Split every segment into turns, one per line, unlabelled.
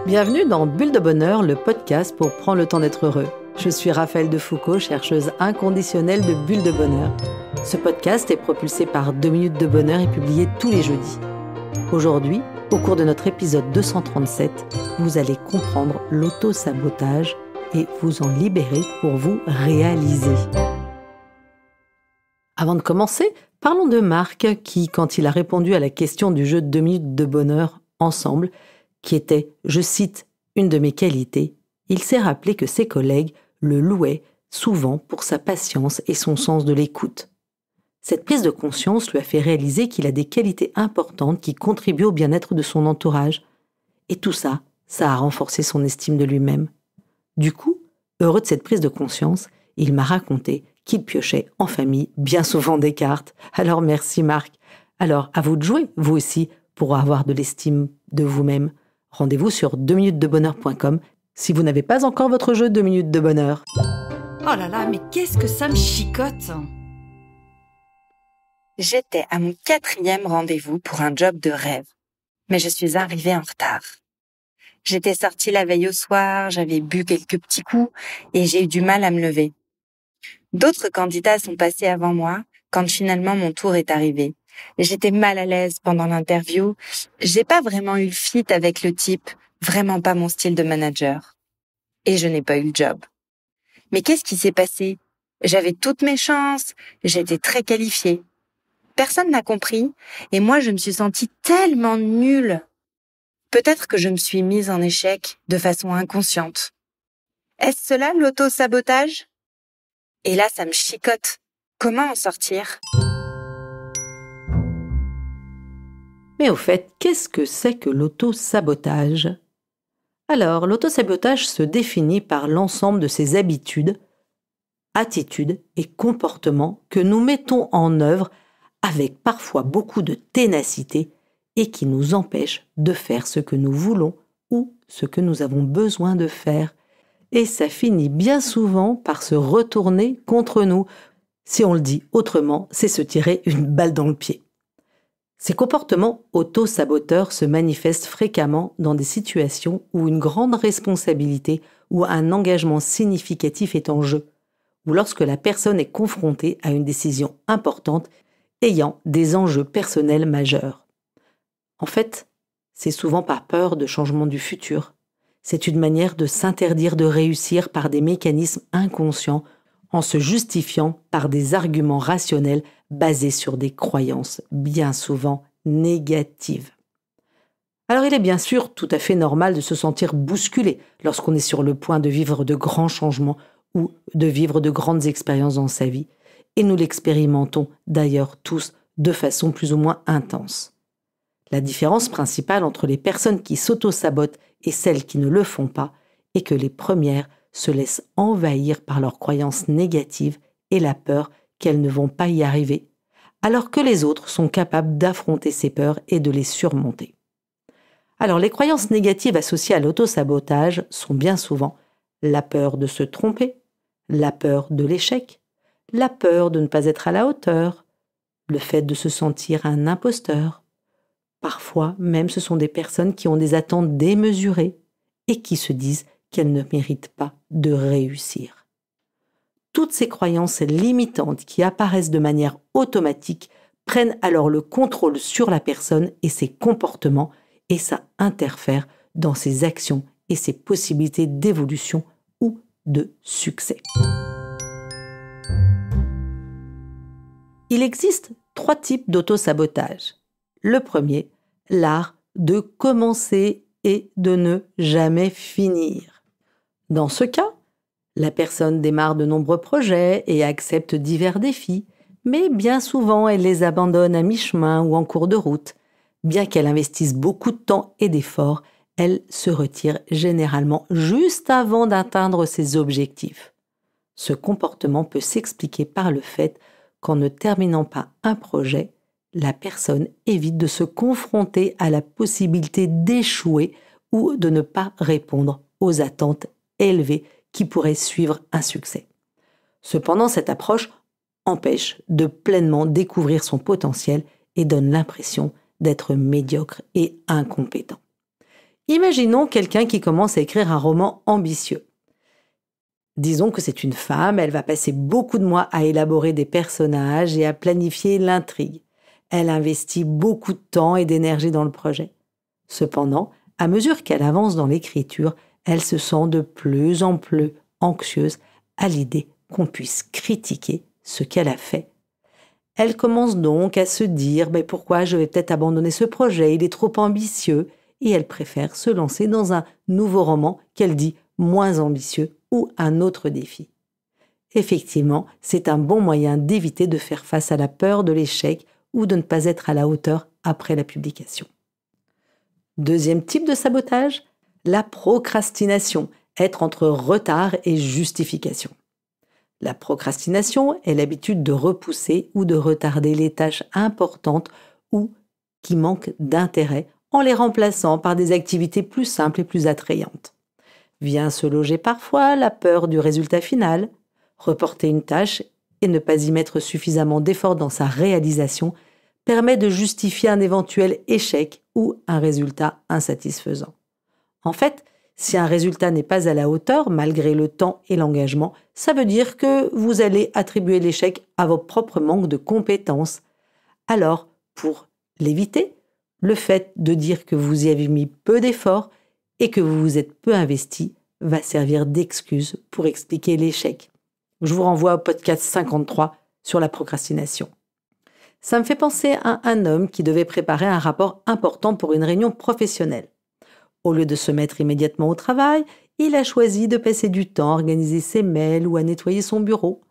Bienvenue dans Bulle de Bonheur, le podcast pour prendre le temps d'être heureux. Je suis Raphaël Defoucault, chercheuse inconditionnelle de Bulle de Bonheur. Ce podcast est propulsé par 2 minutes de bonheur et publié tous les jeudis. Aujourd'hui, au cours de notre épisode 237, vous allez comprendre l'auto-sabotage et vous en libérer pour vous réaliser. Avant de commencer, parlons de Marc qui, quand il a répondu à la question du jeu de 2 minutes de bonheur ensemble, qui était, je cite, « une de mes qualités », il s'est rappelé que ses collègues le louaient souvent pour sa patience et son sens de l'écoute. Cette prise de conscience lui a fait réaliser qu'il a des qualités importantes qui contribuent au bien-être de son entourage. Et tout ça, ça a renforcé son estime de lui-même. Du coup, heureux de cette prise de conscience, il m'a raconté qu'il piochait en famille bien souvent des cartes. Alors merci Marc. Alors à vous de jouer, vous aussi, pour avoir de l'estime de vous-même. Rendez-vous sur 2minutesdebonheur.com si vous n'avez pas encore votre jeu 2 minutes de bonheur.
Oh là là, mais qu'est-ce que ça me chicote!
J'étais à mon 4e rendez-vous pour un job de rêve, mais je suis arrivée en retard. J'étais sortie la veille au soir, j'avais bu quelques petits coups et j'ai eu du mal à me lever. D'autres candidats sont passés avant moi quand finalement mon tour est arrivé. J'étais mal à l'aise pendant l'interview. J'ai pas vraiment eu le fit avec le type, vraiment pas mon style de manager. Et je n'ai pas eu le job. Mais qu'est-ce qui s'est passé? J'avais toutes mes chances, j'étais très qualifiée. Personne n'a compris et moi je me suis sentie tellement nulle. Peut-être que je me suis mise en échec de façon inconsciente. Est-ce cela l'auto-sabotage? Et là ça me chicote. Comment en sortir?
Mais au fait, qu'est-ce que c'est que l'auto-sabotage ? Alors, l'auto-sabotage se définit par l'ensemble de ces habitudes, attitudes et comportements que nous mettons en œuvre avec parfois beaucoup de ténacité et qui nous empêchent de faire ce que nous voulons ou ce que nous avons besoin de faire. Et ça finit bien souvent par se retourner contre nous. Si on le dit autrement, c'est se tirer une balle dans le pied. Ces comportements auto-saboteurs se manifestent fréquemment dans des situations où une grande responsabilité ou un engagement significatif est en jeu, ou lorsque la personne est confrontée à une décision importante ayant des enjeux personnels majeurs. En fait, c'est souvent par peur de changement du futur. C'est une manière de s'interdire de réussir par des mécanismes inconscients en se justifiant par des arguments rationnels basés sur des croyances bien souvent négatives. Alors il est bien sûr tout à fait normal de se sentir bousculé lorsqu'on est sur le point de vivre de grands changements ou de vivre de grandes expériences dans sa vie, et nous l'expérimentons d'ailleurs tous de façon plus ou moins intense. La différence principale entre les personnes qui s'auto-sabotent et celles qui ne le font pas est que les premières se laissent envahir par leurs croyances négatives et la peur qu'elles ne vont pas y arriver, alors que les autres sont capables d'affronter ces peurs et de les surmonter. Alors les croyances négatives associées à l'auto-sabotage sont bien souvent la peur de se tromper, la peur de l'échec, la peur de ne pas être à la hauteur, le fait de se sentir un imposteur. Parfois même ce sont des personnes qui ont des attentes démesurées et qui se disent qu'elles ne méritent pas de réussir. Toutes ces croyances limitantes qui apparaissent de manière automatique prennent alors le contrôle sur la personne et ses comportements et ça interfère dans ses actions et ses possibilités d'évolution ou de succès. Il existe 3 types d'auto-sabotage. Le premier, l'art de commencer et de ne jamais finir. Dans ce cas, la personne démarre de nombreux projets et accepte divers défis, mais bien souvent elle les abandonne à mi-chemin ou en cours de route. Bien qu'elle investisse beaucoup de temps et d'efforts, elle se retire généralement juste avant d'atteindre ses objectifs. Ce comportement peut s'expliquer par le fait qu'en ne terminant pas un projet, la personne évite de se confronter à la possibilité d'échouer ou de ne pas répondre aux attentes élevées qui pourraient suivre un succès. Cependant, cette approche empêche de pleinement découvrir son potentiel et donne l'impression d'être médiocre et incompétent. Imaginons quelqu'un qui commence à écrire un roman ambitieux. Disons que c'est une femme, elle va passer beaucoup de mois à élaborer des personnages et à planifier l'intrigue. Elle investit beaucoup de temps et d'énergie dans le projet. Cependant, à mesure qu'elle avance dans l'écriture, elle se sent de plus en plus anxieuse à l'idée qu'on puisse critiquer ce qu'elle a fait. Elle commence donc à se dire « pourquoi je vais peut-être abandonner ce projet, il est trop ambitieux » et elle préfère se lancer dans un nouveau roman qu'elle dit moins ambitieux ou un autre défi. Effectivement, c'est un bon moyen d'éviter de faire face à la peur de l'échec ou de ne pas être à la hauteur après la publication. Deuxième type de sabotage, la procrastination, être entre retard et justification. La procrastination est l'habitude de repousser ou de retarder les tâches importantes ou qui manquent d'intérêt en les remplaçant par des activités plus simples et plus attrayantes. Vient se loger parfois la peur du résultat final, reporter une tâche et ne pas y mettre suffisamment d'efforts dans sa réalisation permet de justifier un éventuel échec ou un résultat insatisfaisant. En fait, si un résultat n'est pas à la hauteur, malgré le temps et l'engagement, ça veut dire que vous allez attribuer l'échec à votre propre manque de compétences. Alors, pour l'éviter, le fait de dire que vous y avez mis peu d'efforts et que vous vous êtes peu investi va servir d'excuse pour expliquer l'échec. Je vous renvoie au podcast 53 sur la procrastination. Ça me fait penser à un homme qui devait préparer un rapport important pour une réunion professionnelle. Au lieu de se mettre immédiatement au travail, il a choisi de passer du temps à organiser ses mails ou à nettoyer son bureau,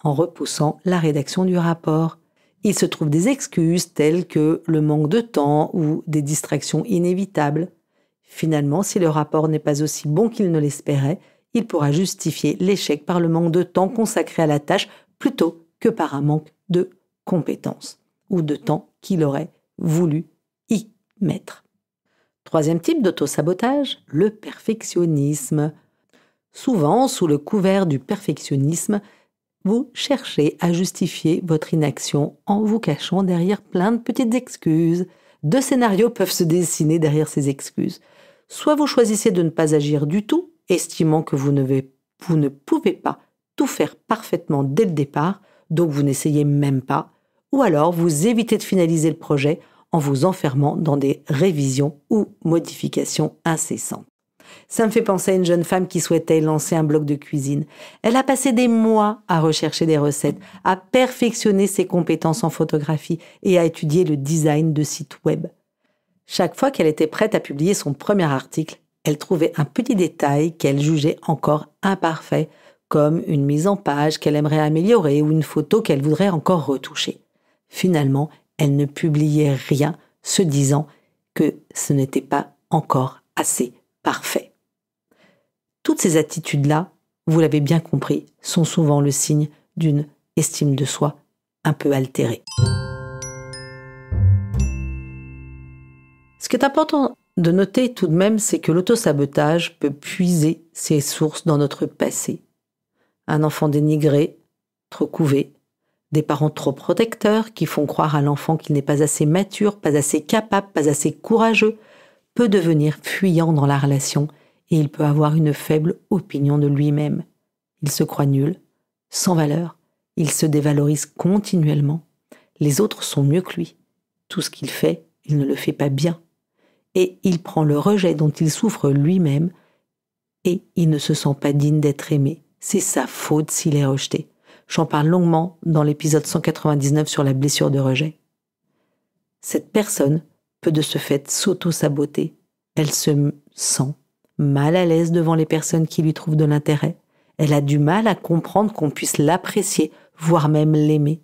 en repoussant la rédaction du rapport. Il se trouve des excuses telles que le manque de temps ou des distractions inévitables. Finalement, si le rapport n'est pas aussi bon qu'il ne l'espérait, il pourra justifier l'échec par le manque de temps consacré à la tâche plutôt que par un manque de compétences ou de temps qu'il aurait voulu y mettre. Troisième type d'autosabotage, le perfectionnisme. Souvent, sous le couvert du perfectionnisme, vous cherchez à justifier votre inaction en vous cachant derrière plein de petites excuses. Deux scénarios peuvent se dessiner derrière ces excuses. Soit vous choisissez de ne pas agir du tout, estimant que vous ne pouvez pas tout faire parfaitement dès le départ, donc vous n'essayez même pas, ou alors vous évitez de finaliser le projet en vous enfermant dans des révisions ou modifications incessantes. Ça me fait penser à une jeune femme qui souhaitait lancer un blog de cuisine. Elle a passé des mois à rechercher des recettes, à perfectionner ses compétences en photographie et à étudier le design de sites web. Chaque fois qu'elle était prête à publier son premier article, elle trouvait un petit détail qu'elle jugeait encore imparfait, comme une mise en page qu'elle aimerait améliorer ou une photo qu'elle voudrait encore retoucher. Finalement, elle ne publiait rien, se disant que ce n'était pas encore assez parfait. Toutes ces attitudes-là, vous l'avez bien compris, sont souvent le signe d'une estime de soi un peu altérée. Ce qui est important de noter tout de même, c'est que l'autosabotage peut puiser ses sources dans notre passé. Un enfant dénigré, trop couvé, des parents trop protecteurs qui font croire à l'enfant qu'il n'est pas assez mature, pas assez capable, pas assez courageux, peut devenir fuyant dans la relation et il peut avoir une faible opinion de lui-même. Il se croit nul, sans valeur, il se dévalorise continuellement. Les autres sont mieux que lui. Tout ce qu'il fait, il ne le fait pas bien. Et il prend le rejet dont il souffre lui-même et il ne se sent pas digne d'être aimé. C'est sa faute s'il est rejeté. J'en parle longuement dans l'épisode 199 sur la blessure de rejet. Cette personne peut de ce fait s'auto-saboter. Elle se sent mal à l'aise devant les personnes qui lui trouvent de l'intérêt. Elle a du mal à comprendre qu'on puisse l'apprécier, voire même l'aimer.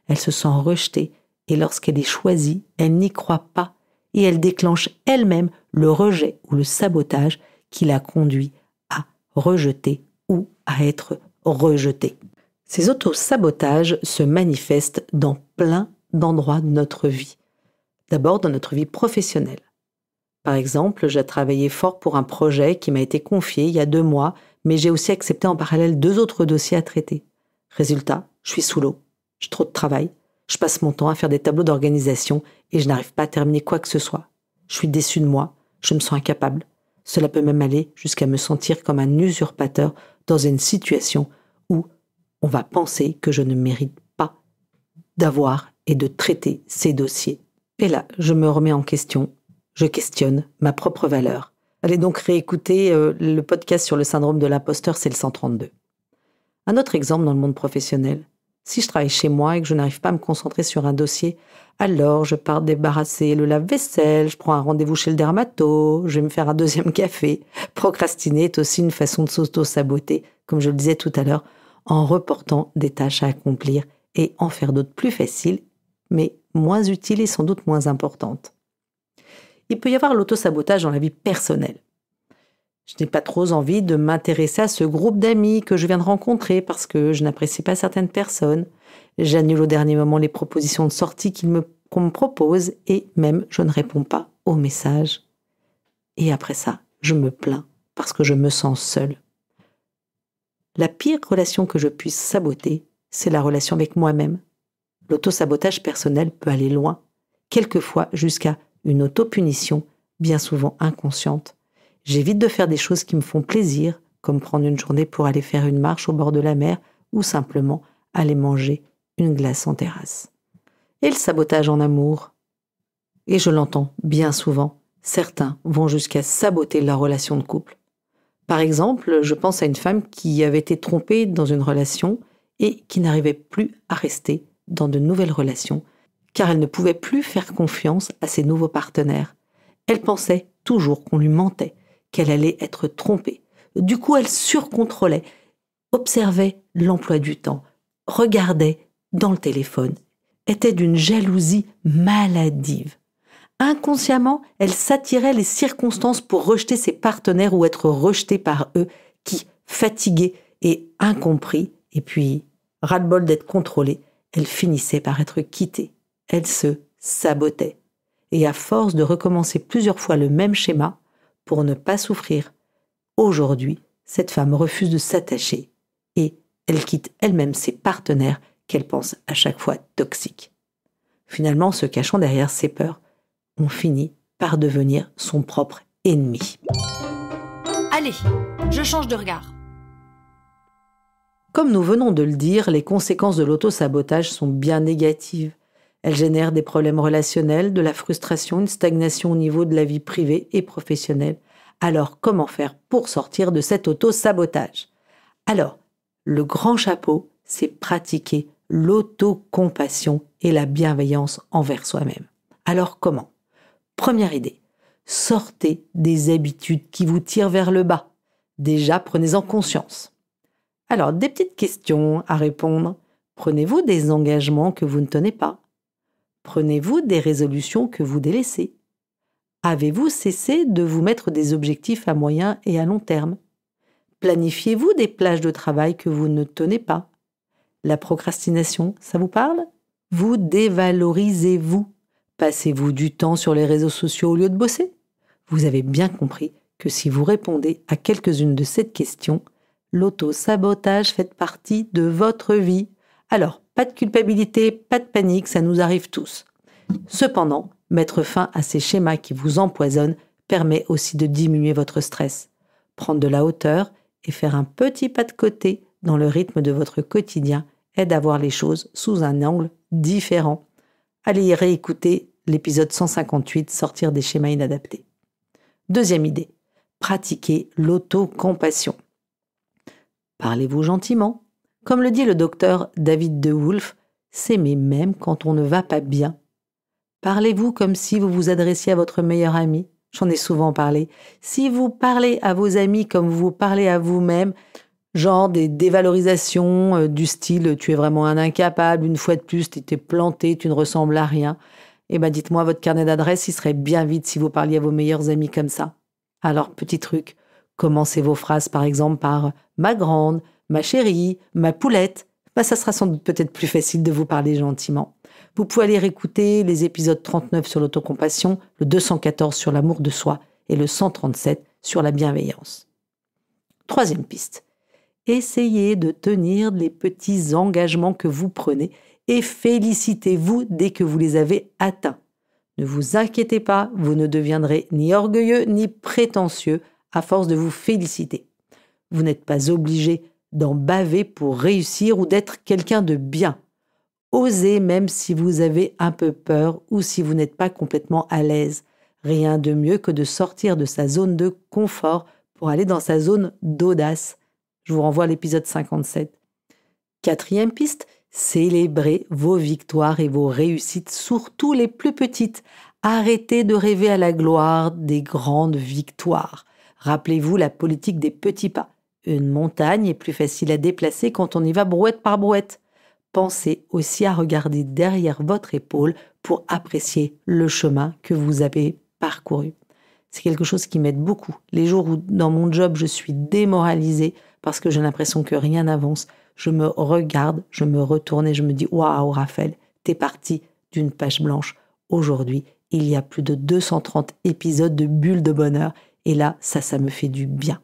Elle se sent rejetée et lorsqu'elle est choisie, elle n'y croit pas et elle déclenche elle-même le rejet ou le sabotage qui la conduit à rejeter ou à être rejetée. Ces auto-sabotages se manifestent dans plein d'endroits de notre vie. D'abord dans notre vie professionnelle. Par exemple, j'ai travaillé fort pour un projet qui m'a été confié il y a 2 mois, mais j'ai aussi accepté en parallèle 2 autres dossiers à traiter. Résultat, je suis sous l'eau, j'ai trop de travail, je passe mon temps à faire des tableaux d'organisation et je n'arrive pas à terminer quoi que ce soit. Je suis déçue de moi, Je me sens incapable. Cela peut même aller jusqu'à me sentir comme un usurpateur dans une situation où on va penser que je ne mérite pas d'avoir et de traiter ces dossiers. Et là, je me remets en question, je questionne ma propre valeur. Allez donc réécouter le podcast sur le syndrome de l'imposteur, c'est le 132. Un autre exemple dans le monde professionnel. Si je travaille chez moi et que je n'arrive pas à me concentrer sur un dossier, alors je pars débarrasser le lave-vaisselle, je prends un rendez-vous chez le dermato, je vais me faire un deuxième café. Procrastiner est aussi une façon de s'auto-saboter, comme je le disais tout à l'heure, en reportant des tâches à accomplir et en faire d'autres plus faciles, mais moins utiles et sans doute moins importantes. Il peut y avoir l'auto-sabotage dans la vie personnelle. Je n'ai pas trop envie de m'intéresser à ce groupe d'amis que je viens de rencontrer parce que je n'apprécie pas certaines personnes. J'annule au dernier moment les propositions de sortie qu'on me propose et même je ne réponds pas aux messages. Et après ça, je me plains parce que je me sens seule. La pire relation que je puisse saboter, c'est la relation avec moi-même. L'auto-sabotage personnel peut aller loin, quelquefois jusqu'à une auto-punition, bien souvent inconsciente. J'évite de faire des choses qui me font plaisir, comme prendre une journée pour aller faire une marche au bord de la mer ou simplement aller manger une glace en terrasse. Et le sabotage en amour. Et je l'entends bien souvent, certains vont jusqu'à saboter leur relation de couple. Par exemple, je pense à une femme qui avait été trompée dans une relation et qui n'arrivait plus à rester dans de nouvelles relations, car elle ne pouvait plus faire confiance à ses nouveaux partenaires. Elle pensait toujours qu'on lui mentait, qu'elle allait être trompée. Du coup, elle surcontrôlait, observait l'emploi du temps, regardait dans le téléphone, était d'une jalousie maladive. Inconsciemment, elle s'attirait les circonstances pour rejeter ses partenaires ou être rejetée par eux qui, fatigués et incompris, et puis ras-le-bol d'être contrôlée, elle finissait par être quittée. Elle se sabotait. Et à force de recommencer plusieurs fois le même schéma, pour ne pas souffrir, aujourd'hui, cette femme refuse de s'attacher et elle quitte elle-même ses partenaires qu'elle pense à chaque fois toxiques. Finalement, en se cachant derrière ses peurs, on finit par devenir son propre ennemi.
Allez, je change de regard.
Comme nous venons de le dire, les conséquences de l'auto-sabotage sont bien négatives. Elles génèrent des problèmes relationnels, de la frustration, une stagnation au niveau de la vie privée et professionnelle. Alors, comment faire pour sortir de cet auto-sabotage ? Alors, le grand chapeau, c'est pratiquer l'autocompassion et la bienveillance envers soi-même. Alors, comment ? Première idée, sortez des habitudes qui vous tirent vers le bas. Déjà, prenez-en conscience. Alors, des petites questions à répondre. Prenez-vous des engagements que vous ne tenez pas ? Prenez-vous des résolutions que vous délaissez ? Avez-vous cessé de vous mettre des objectifs à moyen et à long terme ? Planifiez-vous des plages de travail que vous ne tenez pas ? La procrastination, ça vous parle ? Vous dévalorisez-vous ? Passez-vous du temps sur les réseaux sociaux au lieu de bosser ? Vous avez bien compris que si vous répondez à quelques-unes de ces questions, l'auto-sabotage fait partie de votre vie. Alors, pas de culpabilité, pas de panique, ça nous arrive tous. Cependant, mettre fin à ces schémas qui vous empoisonnent permet aussi de diminuer votre stress, prendre de la hauteur et faire un petit pas de côté dans le rythme de votre quotidien aide à voir les choses sous un angle différent. Allez y réécouter l'épisode 158, sortir des schémas inadaptés. Deuxième idée, pratiquez l'autocompassion. Parlez-vous gentiment. Comme le dit le docteur David De Wolfe, s'aimer même quand on ne va pas bien. Parlez-vous comme si vous vous adressiez à votre meilleur ami. J'en ai souvent parlé. Si vous parlez à vos amis comme vous parlez à vous-même, genre des dévalorisations du style « tu es vraiment un incapable, une fois de plus, tu t'es planté, tu ne ressembles à rien », eh bien dites-moi, votre carnet d'adresses, il serait bien vide si vous parliez à vos meilleurs amis comme ça. Alors, petit truc, commencez vos phrases par exemple par « ma grande »,« ma chérie »,« ma poulette ». Ça sera sans doute peut-être plus facile de vous parler gentiment. Vous pouvez aller réécouter les épisodes 39 sur l'autocompassion, le 214 sur l'amour de soi et le 137 sur la bienveillance. Troisième piste. Essayez de tenir les petits engagements que vous prenez et félicitez-vous dès que vous les avez atteints. Ne vous inquiétez pas, vous ne deviendrez ni orgueilleux ni prétentieux à force de vous féliciter. Vous n'êtes pas obligé d'en baver pour réussir ou d'être quelqu'un de bien. Osez même si vous avez un peu peur ou si vous n'êtes pas complètement à l'aise. Rien de mieux que de sortir de sa zone de confort pour aller dans sa zone d'audace. Je vous renvoie à l'épisode 57. 4e piste, célébrez vos victoires et vos réussites, surtout les plus petites. Arrêtez de rêver à la gloire des grandes victoires. Rappelez-vous la politique des petits pas. Une montagne est plus facile à déplacer quand on y va brouette par brouette. Pensez aussi à regarder derrière votre épaule pour apprécier le chemin que vous avez parcouru. C'est quelque chose qui m'aide beaucoup. Les jours où dans mon job je suis démoralisée parce que j'ai l'impression que rien n'avance, je me regarde, je me retourne et je me dis « Waouh Raphaël, t'es parti d'une page blanche. Aujourd'hui, il y a plus de 230 épisodes de Bulles de bonheur et là, ça me fait du bien. »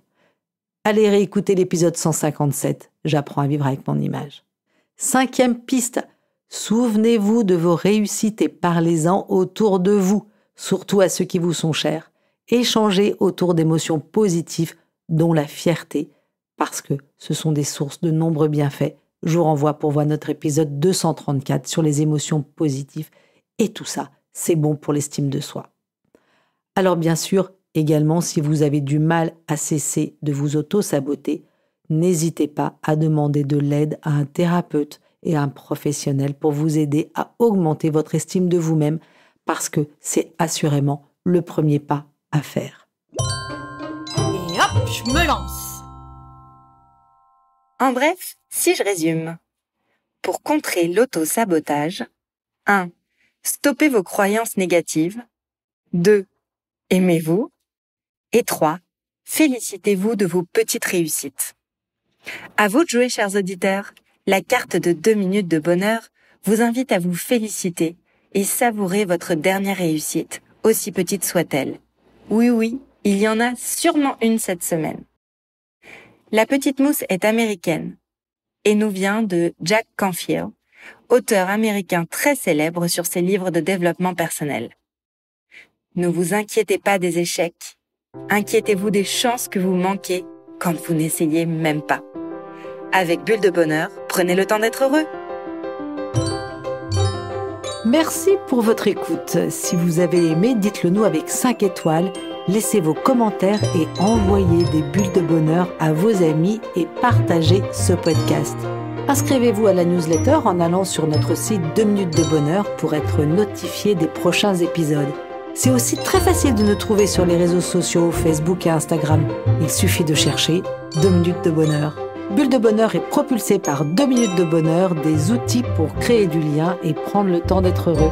Allez réécouter l'épisode 157. J'apprends à vivre avec mon image. 5e piste. Souvenez-vous de vos réussites et parlez-en autour de vous, surtout à ceux qui vous sont chers. Échangez autour d'émotions positives, dont la fierté, parce que ce sont des sources de nombreux bienfaits. Je vous renvoie pour voir notre épisode 234 sur les émotions positives. Et tout ça, c'est bon pour l'estime de soi. Alors bien sûr, également, si vous avez du mal à cesser de vous auto-saboter, n'hésitez pas à demander de l'aide à un thérapeute et à un professionnel pour vous aider à augmenter votre estime de vous-même parce que c'est assurément le premier pas à faire.
Et hop, je me lance.
En bref, si je résume, pour contrer l'auto-sabotage, 1. Stoppez vos croyances négatives. 2. Aimez-vous. Et 3. Félicitez-vous de vos petites réussites. À vous de jouer, chers auditeurs. La carte de 2 minutes de bonheur vous invite à vous féliciter et savourer votre dernière réussite, aussi petite soit-elle. Oui, il y en a sûrement une cette semaine. La petite mousse est américaine et nous vient de Jack Canfield, auteur américain très célèbre sur ses livres de développement personnel. Ne vous inquiétez pas des échecs, inquiétez-vous des chances que vous manquez quand vous n'essayez même pas. Avec Bulles de bonheur, prenez le temps d'être heureux.
Merci pour votre écoute. Si vous avez aimé, dites-le nous avec 5 étoiles. Laissez vos commentaires et envoyez des bulles de bonheur à vos amis et partagez ce podcast. Inscrivez-vous à la newsletter en allant sur notre site 2 minutes de bonheur pour être notifié des prochains épisodes. C'est aussi très facile de nous trouver sur les réseaux sociaux, Facebook et Instagram. Il suffit de chercher 2 minutes de bonheur. Bulles de bonheur est propulsé par 2 minutes de bonheur, des outils pour créer du lien et prendre le temps d'être heureux.